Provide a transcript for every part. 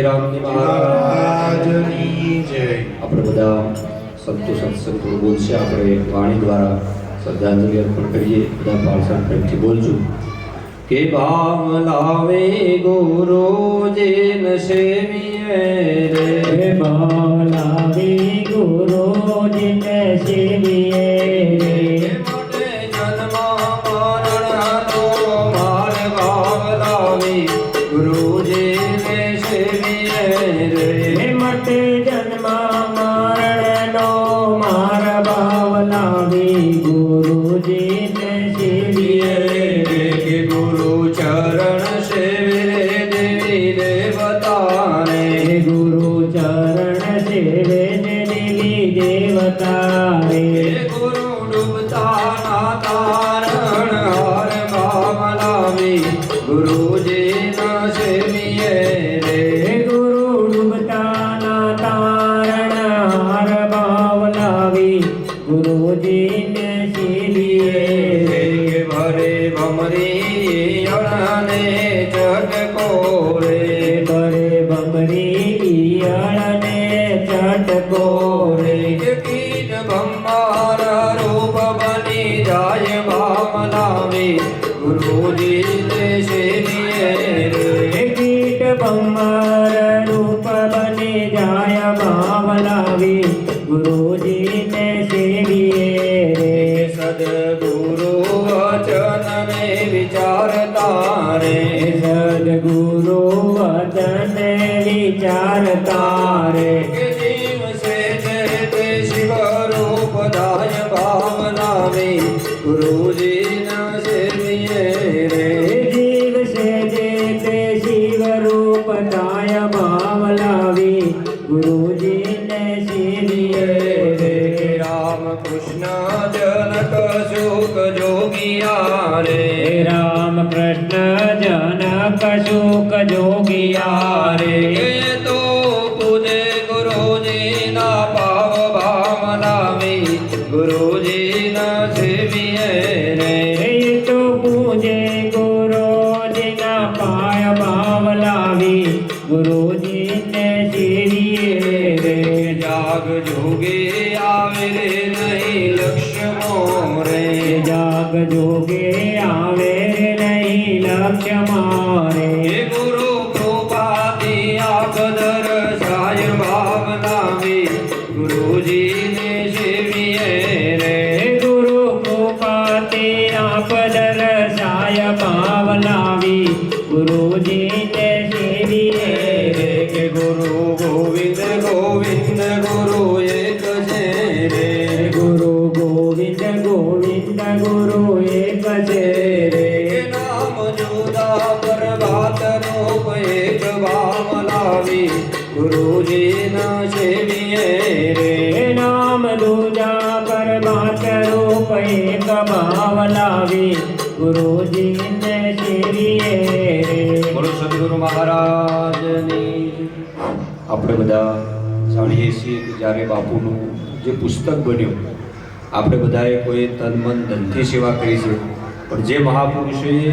હીરામની મહારાજની જય। આપણે બધા સંતો સત્સંગ બોલશે, આપણે વાણી દ્વારા શ્રદ્ધાંજલિ અર્પણ કરીએ। બધા પાર્ષદ પ્રેમથી બોલજો કે ભાવ લાવે ગુરુજીન સેવીએ રે, ભાવ લાવે ગુરુજીન સેવીએ રે, માટે જન્મ મરણનો માર ભાવ લાવે ગુરુજીન સેવીએ રે, માટે જન્મ મરણનો માર ભાવ લાવે ગુરુજીન સેવીએ રે, કે ગુરુ ચરણ સેવે દેવી દેવતાને, ગુરુ ચરણ સેવે દેવી દેવતા રે, ગુરુ ડૂબતા ના તારણ હાર ભાવ લાવી ગુરુજીના સેવીએ રે, ગુરુ ડૂબતાના તારણ હાર ભાવ લાવી ગુરુજીને સેવીએ રે, કે ભરે ભમરી અણને ચટકો રે, કરે ભમરી અળને ચટકો રે, કે કીટ ભંબાર રૂપ બની જાય ભાવ લાવી ગુરુજીને સેવીએ રે, કીટ ભમર રૂપ બની જાય ભાવ લાવી ગુરુજીને સેવીએ રે, સદગુરુ વચનને વિચારતા રે, સદગુરુ વચન વિચારતા રે, કે જીવ સે તે શિવ રૂપ દાય ભાવ લાવી ગુરુજીના સેવીએ રે, જીવ સે તે શિવ રૂપ દાય ભાવ લાવી ગુરુજીને સેવીએ રે, રામ કૃષ્ણ જનક સુખ જોગિયા રે, રામ કૃષ્ણ જનક સુખ જોગિયા રે, એ તો પૂજે ગુરુજીના ભાવ ભાવ લાવી ગુરુજીના સેવીએ રે, એ તો પૂજે ગુરુજીના પાય ભાવ લાવી ગુરુજીને સેવીએ રે, જાગ જોગે આવે રે નહીં લક્ષ્મો રે, જાગ જોગે આવે નહીં લક્ષ્ય મારે, એ ગુરુ કૃપાથી આકદર સાય ભાવ લાવી ગુરુજીને સેવીએ રે, ગુરુ કૃપાતે આપદર સાય ભાવ લાવી ગુરુજીને સેવીએ રે, કે ગુરુ ગોવિંદ ગોવિંદ ગુરુ એક છે રે, ગુરુ ગોવિંદ ગોવિંદ ગુરુ એક છે રે, કે નામ જુદા પ્રભાત રૂપ એક ભાવ લાવી ગુરુજીના સેવીએ રે, નામ દૂજા પરમાત રૂપ એક ભાવ લાવી ગુરુજીને સેવીએ રે, બોલો સદગુરુ મહારાજની। આપણે બધા જાણીએ છીએ કે જ્યારે બાપુનું જે પુસ્તક બન્યું, આપણે બધાએ કોઈ તન મન ધનથી સેવા કરી છે, પણ જે મહાપુરુષોએ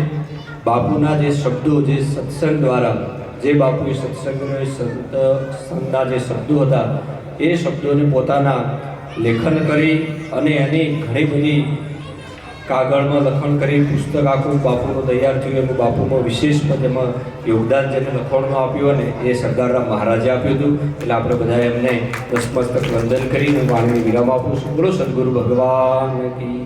બાપુના જે શબ્દો, જે સત્સંગ દ્વારા જે બાપુએ સત્સંગ સંત સંતના જે શબ્દો હતા એ શબ્દોને પોતાના લેખન કરી અને એની ઘણી બધી કાગળમાં લખણ કરી પુસ્તક આખું બાપુનું તૈયાર થયું। એનું બાપુમાં વિશેષ એમાં યોગદાન જેને લખણમાં આપ્યું અને એ સરદારરામ મહારાજે આપ્યું હતું। એટલે આપણે બધા એમને નતમસ્તક વંદન કરીને વાણીને વિરામ આપું છું। બોલો સદગુરુ ભગવાન કી।